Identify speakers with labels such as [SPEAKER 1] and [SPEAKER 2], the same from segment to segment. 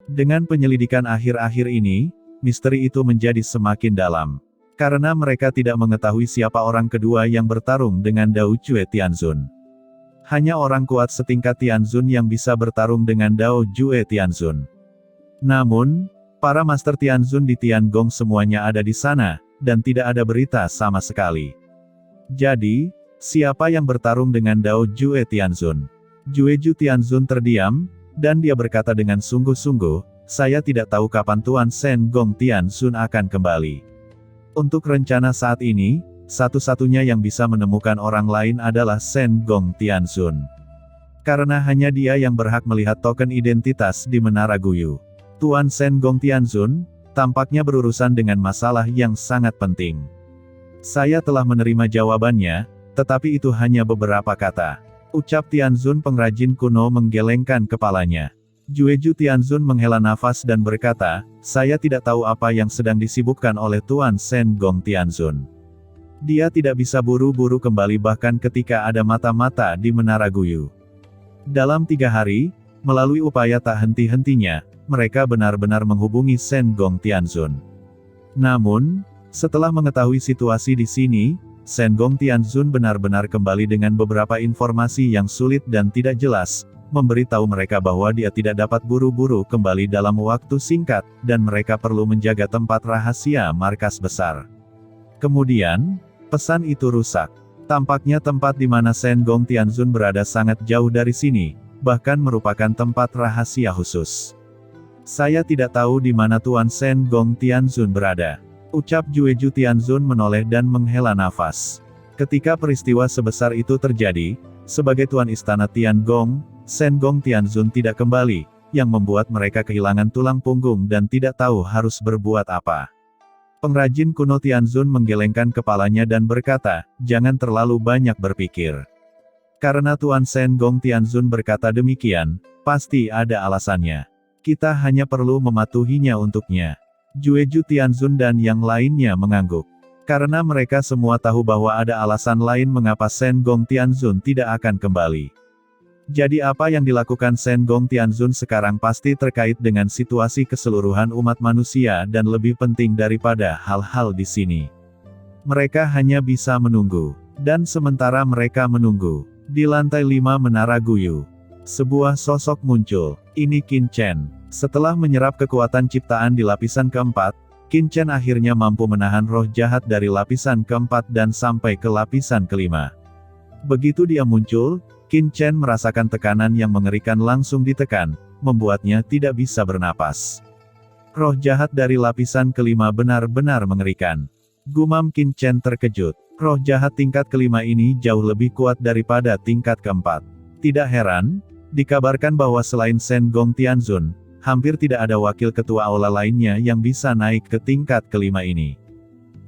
[SPEAKER 1] Dengan penyelidikan akhir-akhir ini, misteri itu menjadi semakin dalam. Karena mereka tidak mengetahui siapa orang kedua yang bertarung dengan Dao Jue Tianzun. Hanya orang kuat setingkat Tianzun yang bisa bertarung dengan Dao Jue Tianzun. Namun, para Master Tianzun di Tiangong semuanya ada di sana, dan tidak ada berita sama sekali. Jadi, siapa yang bertarung dengan Dao Jue Tianzun? Jueju Tianzun terdiam, dan dia berkata dengan sungguh-sungguh, saya tidak tahu kapan Tuan Shen Gong Tianzun akan kembali. Untuk rencana saat ini, satu-satunya yang bisa menemukan orang lain adalah Shen Gong Tianzun. Karena hanya dia yang berhak melihat token identitas di Menara Guyu. Tuan Shen Gong Tianzun, tampaknya berurusan dengan masalah yang sangat penting. Saya telah menerima jawabannya, tetapi itu hanya beberapa kata. Ucap Tianzun pengrajin kuno menggelengkan kepalanya. Jueju Tianzun menghela nafas dan berkata, saya tidak tahu apa yang sedang disibukkan oleh Tuan Shen Gong Tianzun. Dia tidak bisa buru-buru kembali bahkan ketika ada mata-mata di Menara Guyu. Dalam 3 hari, melalui upaya tak henti-hentinya, mereka benar-benar menghubungi Shen Gong Tianzun. Namun, setelah mengetahui situasi di sini, Shen Gong Tianzun benar-benar kembali dengan beberapa informasi yang sulit dan tidak jelas, memberitahu mereka bahwa dia tidak dapat buru-buru kembali dalam waktu singkat, dan mereka perlu menjaga tempat rahasia markas besar. Kemudian, pesan itu rusak. Tampaknya tempat di mana Shen Gong Tianzun berada sangat jauh dari sini, bahkan merupakan tempat rahasia khusus. Saya tidak tahu di mana Tuan Shen Gong Tianzun berada. Ucap Jueju Tianzun menoleh dan menghela nafas. Ketika peristiwa sebesar itu terjadi, sebagai Tuan Istana Tiangong, Shen Gong Tianzun tidak kembali, yang membuat mereka kehilangan tulang punggung dan tidak tahu harus berbuat apa. Pengrajin kuno Tianzun menggelengkan kepalanya dan berkata, jangan terlalu banyak berpikir. Karena Tuan Shen Gong Tianzun berkata demikian, pasti ada alasannya. Kita hanya perlu mematuhinya untuknya. Jueju Tianzun dan yang lainnya mengangguk. Karena mereka semua tahu bahwa ada alasan lain mengapa Shen Gong Tianzun tidak akan kembali. Jadi apa yang dilakukan Shen Gong Tianzun sekarang pasti terkait dengan situasi keseluruhan umat manusia dan lebih penting daripada hal-hal di sini. Mereka hanya bisa menunggu. Dan sementara mereka menunggu, di lantai 5 Menara Guyu, sebuah sosok muncul. Ini Qin Chen. Setelah menyerap kekuatan ciptaan di lapisan keempat, Qin Chen akhirnya mampu menahan roh jahat dari lapisan keempat dan sampai ke lapisan kelima. Begitu dia muncul, Qin Chen merasakan tekanan yang mengerikan langsung ditekan, membuatnya tidak bisa bernapas. Roh jahat dari lapisan kelima benar-benar mengerikan. Gumam Qin Chen terkejut. Roh jahat tingkat kelima ini jauh lebih kuat daripada tingkat keempat. Tidak heran, dikabarkan bahwa selain Shen Gong Tianzun, hampir tidak ada wakil ketua aula lainnya yang bisa naik ke tingkat kelima ini.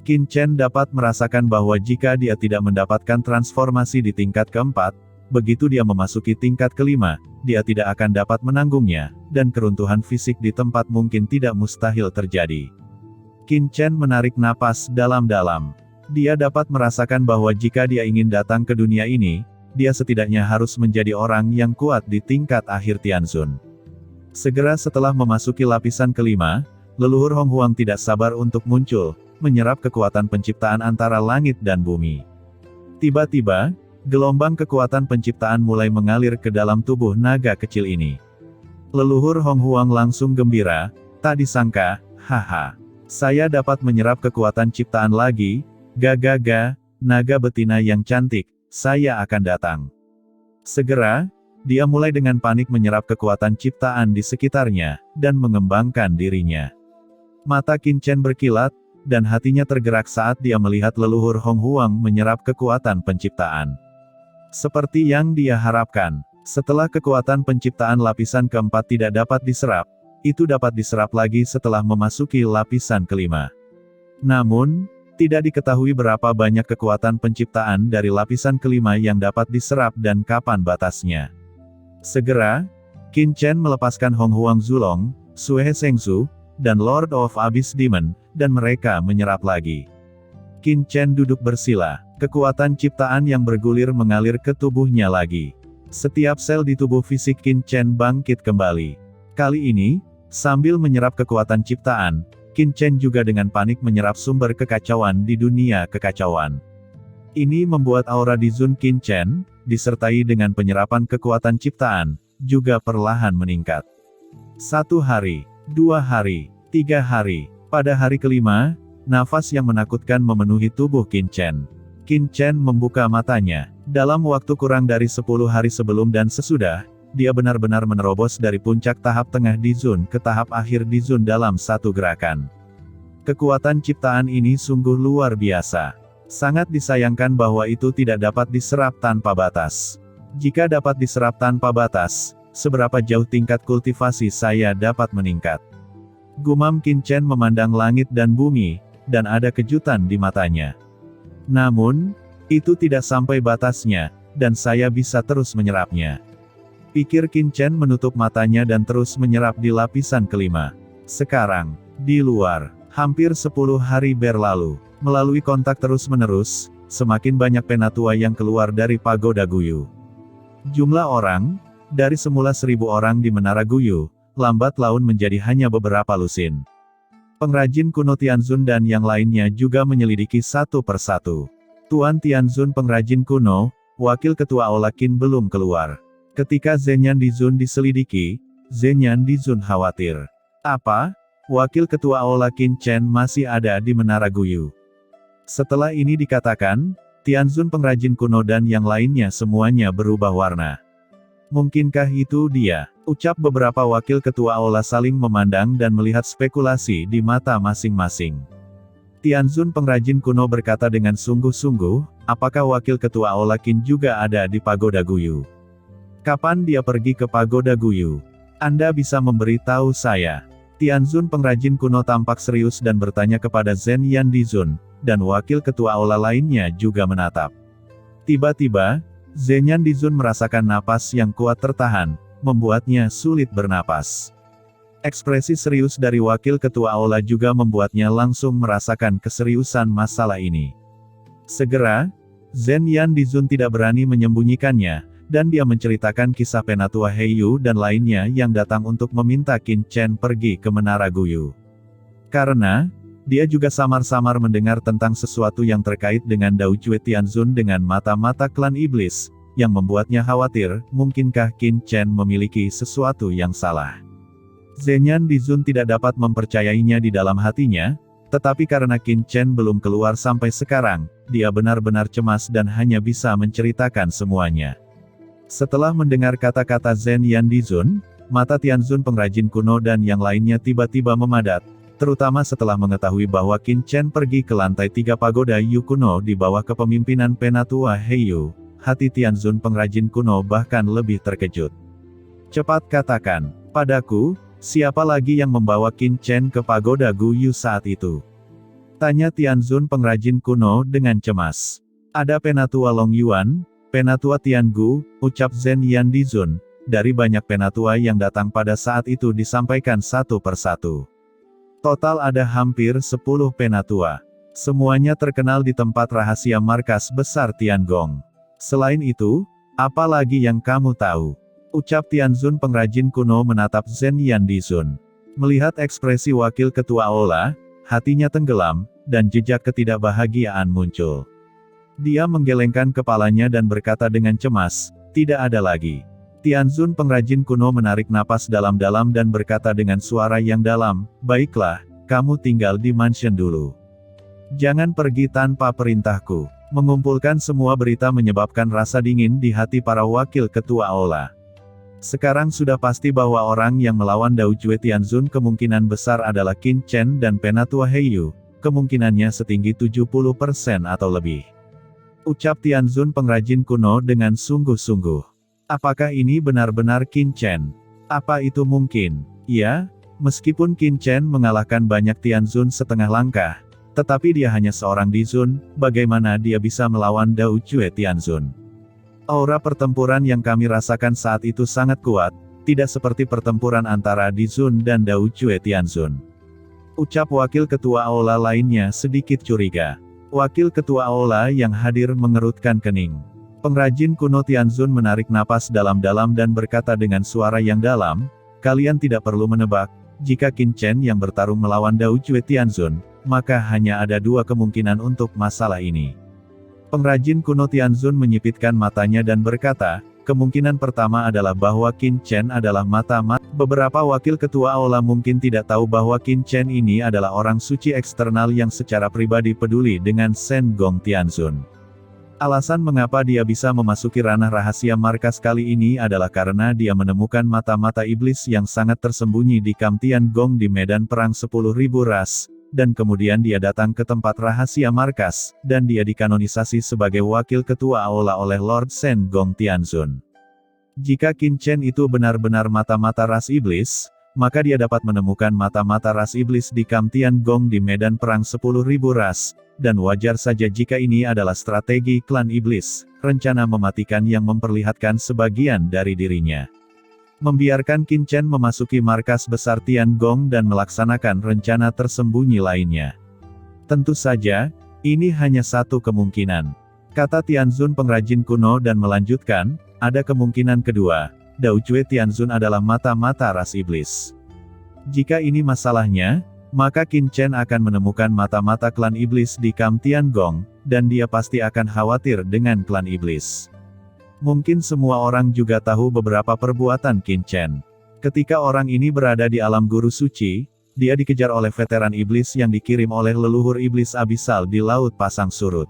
[SPEAKER 1] Qin Chen dapat merasakan bahwa jika dia tidak mendapatkan transformasi di tingkat keempat, begitu dia memasuki tingkat kelima, dia tidak akan dapat menanggungnya, dan keruntuhan fisik di tempat mungkin tidak mustahil terjadi. Qin Chen menarik napas dalam-dalam. Dia dapat merasakan bahwa jika dia ingin datang ke dunia ini, dia setidaknya harus menjadi orang yang kuat di tingkat akhir Tianzun. Segera setelah memasuki lapisan kelima, leluhur Hong Huang tidak sabar untuk muncul, menyerap kekuatan penciptaan antara langit dan bumi. Tiba-tiba, gelombang kekuatan penciptaan mulai mengalir ke dalam tubuh naga kecil ini. Leluhur Hong Huang langsung gembira, tak disangka, haha. Saya dapat menyerap kekuatan ciptaan lagi, gaga, naga betina yang cantik, saya akan datang. Segera, dia mulai dengan panik menyerap kekuatan ciptaan di sekitarnya, dan mengembangkan dirinya. Mata Qin Chen berkilat, dan hatinya tergerak saat dia melihat leluhur Hong Huang menyerap kekuatan penciptaan. Seperti yang dia harapkan, setelah kekuatan penciptaan lapisan keempat tidak dapat diserap, itu dapat diserap lagi setelah memasuki lapisan kelima. Namun, tidak diketahui berapa banyak kekuatan penciptaan dari lapisan kelima yang dapat diserap dan kapan batasnya. Segera, Qin Chen melepaskan Hong Huang Zulong, Sue Shengzu, dan Lord of Abyss Demon, dan mereka menyerap lagi. Qin Chen duduk bersila. Kekuatan ciptaan yang bergulir mengalir ke tubuhnya lagi. Setiap sel di tubuh fisik Qin Chen bangkit kembali. Kali ini, Sambil menyerap kekuatan ciptaan, Qin Chen juga dengan panik menyerap sumber kekacauan di dunia kekacauan. Ini membuat aura di Zun Qin Chen, disertai dengan penyerapan kekuatan ciptaan, juga perlahan meningkat. 1 hari, 2 hari, 3 hari, pada hari kelima, nafas yang menakutkan memenuhi tubuh Qin Chen. Qin Chen membuka matanya. Dalam waktu kurang dari 10 hari sebelum dan sesudah, dia benar-benar menerobos dari puncak tahap tengah di Zun ke tahap akhir di Zun dalam satu gerakan. Kekuatan ciptaan ini sungguh luar biasa. Sangat disayangkan bahwa itu tidak dapat diserap tanpa batas. Jika dapat diserap tanpa batas, seberapa jauh tingkat kultivasi saya dapat meningkat? Gumam Qin Chen memandang langit dan bumi, dan ada kejutan di matanya. Namun, itu tidak sampai batasnya, dan saya bisa terus menyerapnya. Pikir Qin Chen menutup matanya dan terus menyerap di lapisan kelima. Sekarang, di luar, hampir 10 hari berlalu. Melalui kontak terus-menerus, semakin banyak penatua yang keluar dari Pagoda Guyu. Jumlah orang, dari semula 1000 orang di Menara Guyu, lambat laun menjadi hanya beberapa lusin. Pengrajin kuno Tianzun dan yang lainnya juga menyelidiki satu persatu. Tuan Tianzun pengrajin kuno, wakil ketua Aula Qin belum keluar. Ketika Zhenyan Dizun diselidiki, Zhenyan Dizun khawatir. Apa? Wakil ketua Aula Qin Chen masih ada di Menara Guyu. Setelah ini dikatakan, Tianzun pengrajin kuno dan yang lainnya semuanya berubah warna. Mungkinkah itu dia? Ucap beberapa wakil ketua Aula saling memandang dan melihat spekulasi di mata masing-masing. Tianzun pengrajin kuno berkata dengan sungguh-sungguh, apakah wakil ketua Aula Qin juga ada di Pagoda Guyu? Kapan dia pergi ke Pagoda Guyu? Anda bisa memberitahu saya. Tianzun pengrajin kuno tampak serius dan bertanya kepada Zhenyan Dizun, dan wakil ketua Aula lainnya juga menatap. Tiba-tiba, Zhenyan Dizun merasakan napas yang kuat tertahan, membuatnya sulit bernapas. Ekspresi serius dari wakil ketua Aula juga membuatnya langsung merasakan keseriusan masalah ini. Segera, Zhenyan Dizun tidak berani menyembunyikannya, dan dia menceritakan kisah penatua Heiyu dan lainnya yang datang untuk meminta Qin Chen pergi ke Menara Guyu. Karena, dia juga samar-samar mendengar tentang sesuatu yang terkait dengan Dao Jue Tianzun dengan mata-mata klan iblis, yang membuatnya khawatir, mungkinkah Qin Chen memiliki sesuatu yang salah. Zhenyan Dizun tidak dapat mempercayainya di dalam hatinya, tetapi karena Qin Chen belum keluar sampai sekarang, dia benar-benar cemas dan hanya bisa menceritakan semuanya. Setelah mendengar kata-kata Zhenyan Dizun, mata Tianzun pengrajin kuno dan yang lainnya tiba-tiba memadat, terutama setelah mengetahui bahwa Qin Chen pergi ke lantai 3 Pagoda Yu kuno di bawah kepemimpinan penatua Heiyu. Hati Tianzun pengrajin kuno bahkan lebih terkejut. Cepat katakan, padaku, siapa lagi yang membawa Qin Chen ke Pagoda Guyu saat itu? Tanya Tianzun pengrajin kuno dengan cemas. Ada penatua Long Yuan, penatua Tiangu, ucap Zhenyan Dizun. Dari banyak penatua yang datang pada saat itu disampaikan satu persatu. Total ada hampir 10 penatua. Semuanya terkenal di tempat rahasia markas besar Tiangong. Selain itu, apa lagi yang kamu tahu? Ucap Tianzun pengrajin kuno menatap Zhenyan Dizun. Melihat ekspresi wakil ketua Aula, hatinya tenggelam, dan jejak ketidakbahagiaan muncul. Dia menggelengkan kepalanya dan berkata dengan cemas, tidak ada lagi. Tianzun pengrajin kuno menarik napas dalam-dalam dan berkata dengan suara yang dalam, baiklah, kamu tinggal di mansion dulu. Jangan pergi tanpa perintahku. Mengumpulkan semua berita menyebabkan rasa dingin di hati para wakil ketua Aula. Sekarang sudah pasti bahwa orang yang melawan Dao Jue Tianzun kemungkinan besar adalah Qin Chen dan penatua Heiyu, kemungkinannya setinggi 70% atau lebih. Ucap Tianzun pengrajin kuno dengan sungguh-sungguh. Apakah ini benar-benar Qin Chen? Apa itu mungkin? Ya, meskipun Qin Chen mengalahkan banyak Tianzun setengah langkah, tetapi dia hanya seorang Dizun, bagaimana dia bisa melawan Dao Jue Tianzun? Aura pertempuran yang kami rasakan saat itu sangat kuat, tidak seperti pertempuran antara Dizun dan Dao Jue Tianzun. Ucap wakil ketua Aula lainnya sedikit curiga. Wakil ketua Aula yang hadir mengerutkan kening. Pengrajin kuno Tianzun menarik napas dalam-dalam dan berkata dengan suara yang dalam, kalian tidak perlu menebak, Jika Qin Chen yang bertarung melawan Dao Jue Tianzun, maka hanya ada dua kemungkinan untuk masalah ini. Pengrajin kuno Tianzun menyipitkan matanya dan berkata, kemungkinan pertama adalah bahwa Qin Chen adalah mata-mata. Beberapa wakil ketua aula mungkin tidak tahu bahwa Qin Chen ini adalah orang suci eksternal yang secara pribadi peduli dengan Shen Gong Tianzun. Alasan mengapa dia bisa memasuki ranah rahasia markas kali ini adalah karena dia menemukan mata-mata iblis yang sangat tersembunyi di Kam Tiangong di medan perang 10.000 ras, dan kemudian dia datang ke tempat rahasia markas, dan dia dikanonisasi sebagai wakil ketua aula oleh Lord Shen Gong Tianzun. Jika Qin Chen itu benar-benar mata-mata ras iblis, maka dia dapat menemukan mata-mata ras iblis di Kam Tiangong di medan perang 10.000 ras, dan wajar saja jika ini adalah strategi klan iblis, rencana mematikan yang memperlihatkan sebagian dari dirinya. Membiarkan Qin Chen memasuki markas besar Tiangong dan melaksanakan rencana tersembunyi lainnya. Tentu saja, ini hanya satu kemungkinan. Kata Tianzun pengrajin kuno dan melanjutkan, ada kemungkinan kedua, Dao Jue Tianzun adalah mata-mata ras iblis. Jika ini masalahnya, maka Qin Chen akan menemukan mata-mata klan iblis di Kam Tiangong, dan dia pasti akan khawatir dengan klan iblis. Mungkin semua orang juga tahu beberapa perbuatan Qin Chen. Ketika orang ini berada di alam guru suci, dia dikejar oleh veteran iblis yang dikirim oleh leluhur iblis abisal di Laut Pasang Surut.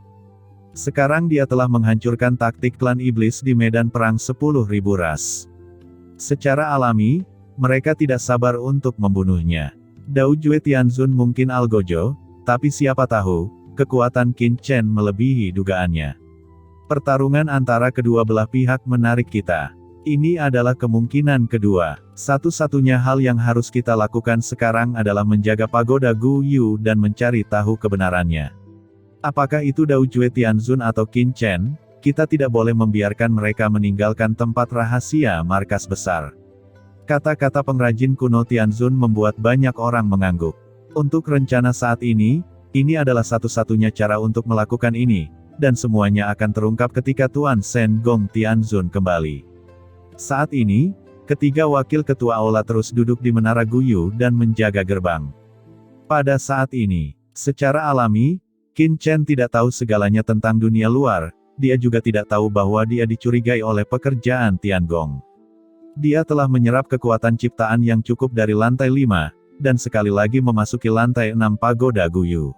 [SPEAKER 1] Sekarang dia telah menghancurkan taktik klan iblis di medan perang 10.000 ras. Secara alami, mereka tidak sabar untuk membunuhnya. Dao Jue Tianzun mungkin algojo, tapi siapa tahu, kekuatan Qin Chen melebihi dugaannya. Pertarungan antara kedua belah pihak menarik kita. Ini adalah kemungkinan kedua. Satu-satunya hal yang harus kita lakukan sekarang adalah menjaga pagoda Gu Yu dan mencari tahu kebenarannya. Apakah itu Dao Jue Tianzun atau Qin Chen, kita tidak boleh membiarkan mereka meninggalkan tempat rahasia markas besar. Kata-kata pengrajin kuno Tianzun membuat banyak orang mengangguk. Untuk rencana saat ini adalah satu-satunya cara untuk melakukan ini, dan semuanya akan terungkap ketika Tuan Shen Gong Tianzun kembali. Saat ini, ketiga wakil ketua aula terus duduk di menara Guyu dan menjaga gerbang. Pada saat ini, secara alami, Qin Chen tidak tahu segalanya tentang dunia luar, dia juga tidak tahu bahwa dia dicurigai oleh pekerjaan Tiangong. Dia telah menyerap kekuatan ciptaan yang cukup dari lantai 5, dan sekali lagi memasuki lantai 6 pagoda Guyu.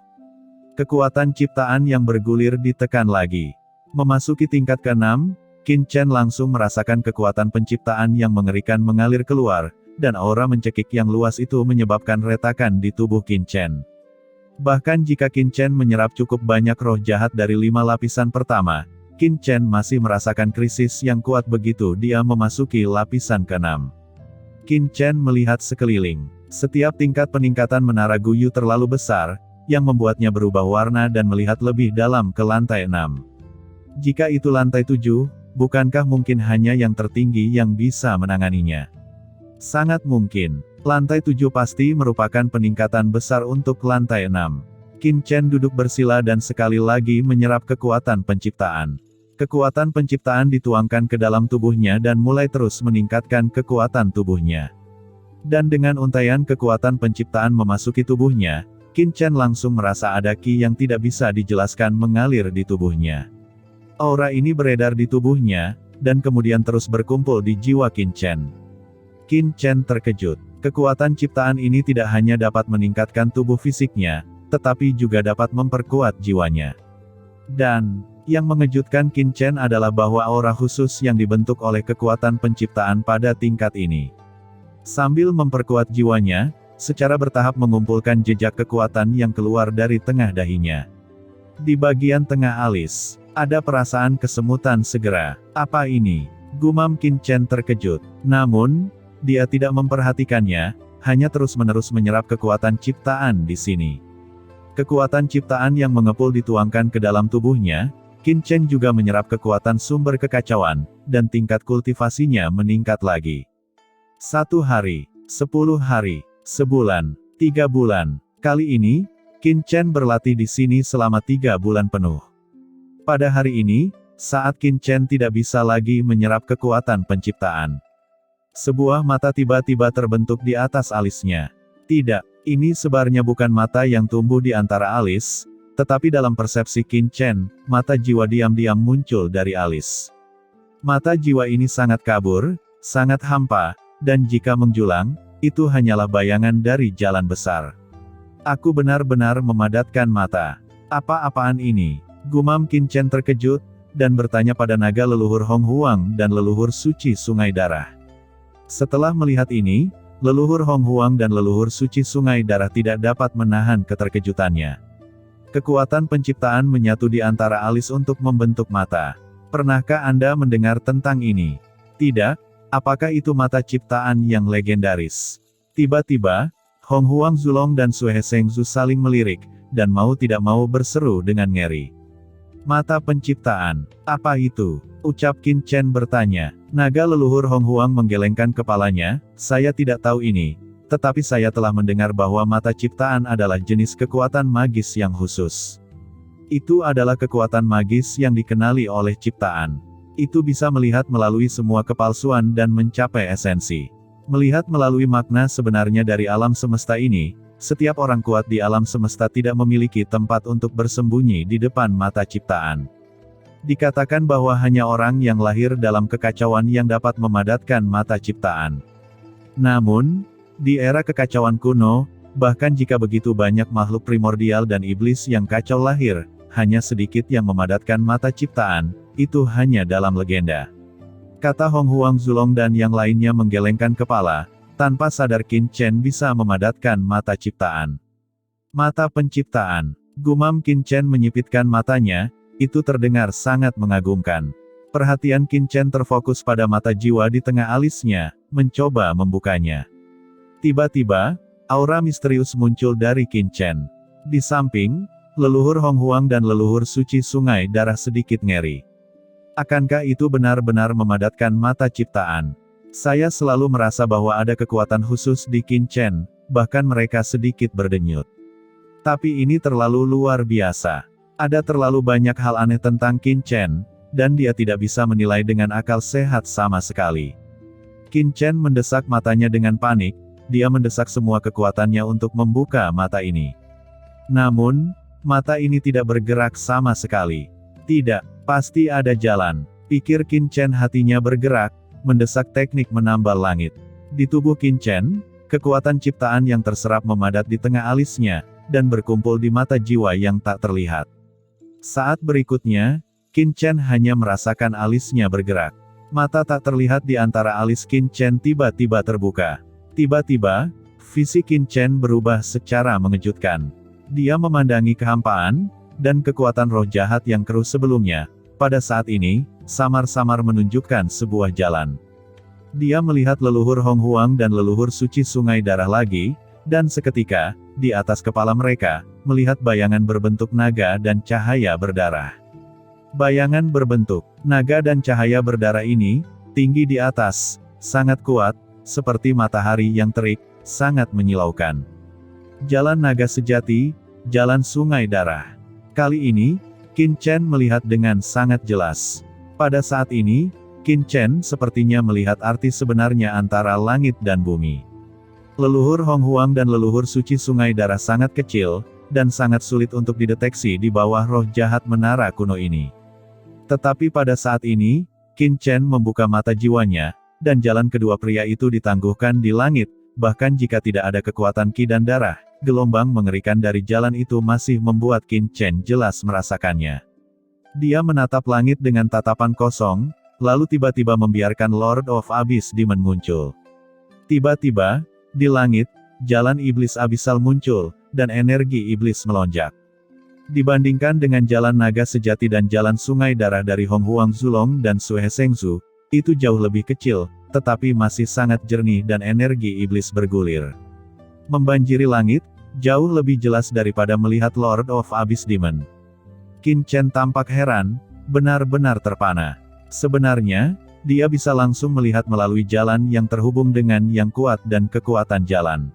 [SPEAKER 1] Kekuatan ciptaan yang bergulir ditekan lagi. Memasuki tingkat ke-6, Qin Chen langsung merasakan kekuatan penciptaan yang mengerikan mengalir keluar, dan aura mencekik yang luas itu menyebabkan retakan di tubuh Qin Chen. Bahkan jika Qin Chen menyerap cukup banyak roh jahat dari 5 lapisan pertama, Qin Chen masih merasakan krisis yang kuat begitu dia memasuki lapisan ke-6. Qin Chen melihat sekeliling. Setiap tingkat peningkatan menara Guyu terlalu besar, yang membuatnya berubah warna dan melihat lebih dalam ke lantai 6. Jika itu lantai 7, bukankah mungkin hanya yang tertinggi yang bisa menanganinya? Sangat mungkin. Lantai 7 pasti merupakan peningkatan besar untuk lantai 6. Qin Chen duduk bersila dan sekali lagi menyerap kekuatan penciptaan. Kekuatan penciptaan dituangkan ke dalam tubuhnya dan mulai terus meningkatkan kekuatan tubuhnya. Dan dengan untaian kekuatan penciptaan memasuki tubuhnya, Qin Chen langsung merasa ada ki yang tidak bisa dijelaskan mengalir di tubuhnya. Aura ini beredar di tubuhnya, dan kemudian terus berkumpul di jiwa Qin Chen. Qin Chen terkejut. Kekuatan ciptaan ini tidak hanya dapat meningkatkan tubuh fisiknya, tetapi juga dapat memperkuat jiwanya. Dan, yang mengejutkan Qin Chen adalah bahwa aura khusus yang dibentuk oleh kekuatan penciptaan pada tingkat ini. Sambil memperkuat jiwanya, secara bertahap mengumpulkan jejak kekuatan yang keluar dari tengah dahinya. Di bagian tengah alis, ada perasaan kesemutan segera. Apa ini? Gumam Qin Chen terkejut. Namun, dia tidak memperhatikannya, hanya terus-menerus menyerap kekuatan ciptaan di sini. Kekuatan ciptaan yang mengepul dituangkan ke dalam tubuhnya, Qin Chen juga menyerap kekuatan sumber kekacauan, dan tingkat kultivasinya meningkat lagi. 1 hari, 10 hari, sebulan, 3 bulan. Kali ini, Qin Chen berlatih di sini selama 3 bulan penuh. Pada hari ini, saat Qin Chen tidak bisa lagi menyerap kekuatan penciptaan, sebuah mata tiba-tiba terbentuk di atas alisnya. Tidak, ini sebenarnya bukan mata yang tumbuh di antara alis, tetapi dalam persepsi Qin Chen, mata jiwa diam-diam muncul dari alis. Mata jiwa ini sangat kabur, sangat hampa, dan jika menjulang, itu hanyalah bayangan dari jalan besar. Aku benar-benar memadatkan mata. Apa-apaan ini? Gumam Qin Chen terkejut, dan bertanya pada naga leluhur Hong Huang dan leluhur suci Sungai Darah. Setelah melihat ini, leluhur Hong Huang dan leluhur suci Sungai Darah tidak dapat menahan keterkejutannya. Kekuatan penciptaan menyatu di antara alis untuk membentuk mata. Pernahkah Anda mendengar tentang ini? Tidak? Apakah itu mata ciptaan yang legendaris? Tiba-tiba, Hong Huang Zulong dan Sue Sengzu saling melirik, dan mau tidak mau berseru dengan ngeri. Mata penciptaan, apa itu? Ucap Qin Chen bertanya. Naga leluhur Hong Huang menggelengkan kepalanya, saya tidak tahu ini, tetapi saya telah mendengar bahwa mata ciptaan adalah jenis kekuatan magis yang khusus. Itu adalah kekuatan magis yang dikenali oleh ciptaan. Itu bisa melihat melalui semua kepalsuan dan mencapai esensi. Melihat melalui makna sebenarnya dari alam semesta ini, setiap orang kuat di alam semesta tidak memiliki tempat untuk bersembunyi di depan mata ciptaan. Dikatakan bahwa hanya orang yang lahir dalam kekacauan yang dapat memadatkan mata ciptaan. Namun, di era kekacauan kuno, bahkan jika begitu banyak makhluk primordial dan iblis yang kacau lahir, hanya sedikit yang memadatkan mata ciptaan, itu hanya dalam legenda. Kata Hong Huang Zulong dan yang lainnya menggelengkan kepala, tanpa sadar Qin Chen bisa memadatkan mata ciptaan. Mata penciptaan. Gumam Qin Chen menyipitkan matanya, itu terdengar sangat mengagumkan. Perhatian Qin Chen terfokus pada mata jiwa di tengah alisnya, mencoba membukanya. Tiba-tiba, aura misterius muncul dari Qin Chen. Di samping, leluhur Hong Huang dan leluhur suci Sungai Darah sedikit ngeri. Akankah itu benar-benar memadatkan mata ciptaan? Saya selalu merasa bahwa ada kekuatan khusus di Qin Chen, bahkan mereka sedikit berdenyut. Tapi ini terlalu luar biasa. Ada terlalu banyak hal aneh tentang Qin Chen, dan dia tidak bisa menilai dengan akal sehat sama sekali. Qin Chen mendesak matanya dengan panik, dia mendesak semua kekuatannya untuk membuka mata ini. Namun, mata ini tidak bergerak sama sekali. Tidak, pasti ada jalan. Pikir Qin Chen, hatinya bergerak, mendesak teknik menambal langit. Di tubuh Qin Chen, kekuatan ciptaan yang terserap memadat di tengah alisnya, dan berkumpul di mata jiwa yang tak terlihat. Saat berikutnya, Qin Chen hanya merasakan alisnya bergerak. Mata tak terlihat di antara alis Qin Chen tiba-tiba terbuka. Tiba-tiba, visi Qin Chen berubah secara mengejutkan. Dia memandangi kehampaan, dan kekuatan roh jahat yang keruh sebelumnya, pada saat ini, samar-samar menunjukkan sebuah jalan. Dia melihat leluhur Hong Huang dan leluhur suci Sungai Darah lagi, dan seketika, di atas kepala mereka, melihat bayangan berbentuk naga dan cahaya berdarah. Bayangan berbentuk naga dan cahaya berdarah ini, tinggi di atas, sangat kuat, seperti matahari yang terik, sangat menyilaukan. Jalan naga sejati, jalan Sungai Darah. Kali ini, Qin Chen melihat dengan sangat jelas. Pada saat ini, Qin Chen sepertinya melihat arti sebenarnya antara langit dan bumi. Leluhur Hong Huang dan leluhur suci Sungai Darah sangat kecil, dan sangat sulit untuk dideteksi di bawah roh jahat menara kuno ini. Tetapi pada saat ini, Qin Chen membuka mata jiwanya, dan jalan kedua pria itu ditangguhkan di langit, bahkan jika tidak ada kekuatan Qi dan darah, gelombang mengerikan dari jalan itu masih membuat Qin Chen jelas merasakannya. Dia menatap langit dengan tatapan kosong, lalu tiba-tiba membiarkan Lord of Abyss Demon muncul. Tiba-tiba, di langit, jalan iblis abisal muncul, dan energi iblis melonjak. Dibandingkan dengan jalan naga sejati dan jalan Sungai Darah dari Hong Huang Zulong dan Sue Sengzu, itu jauh lebih kecil, tetapi masih sangat jernih dan energi iblis bergulir. Membanjiri langit, jauh lebih jelas daripada melihat Lord of Abyss Demon. Qin Chen tampak heran, benar-benar terpana. Sebenarnya, dia bisa langsung melihat melalui jalan yang terhubung dengan yang kuat dan kekuatan jalan.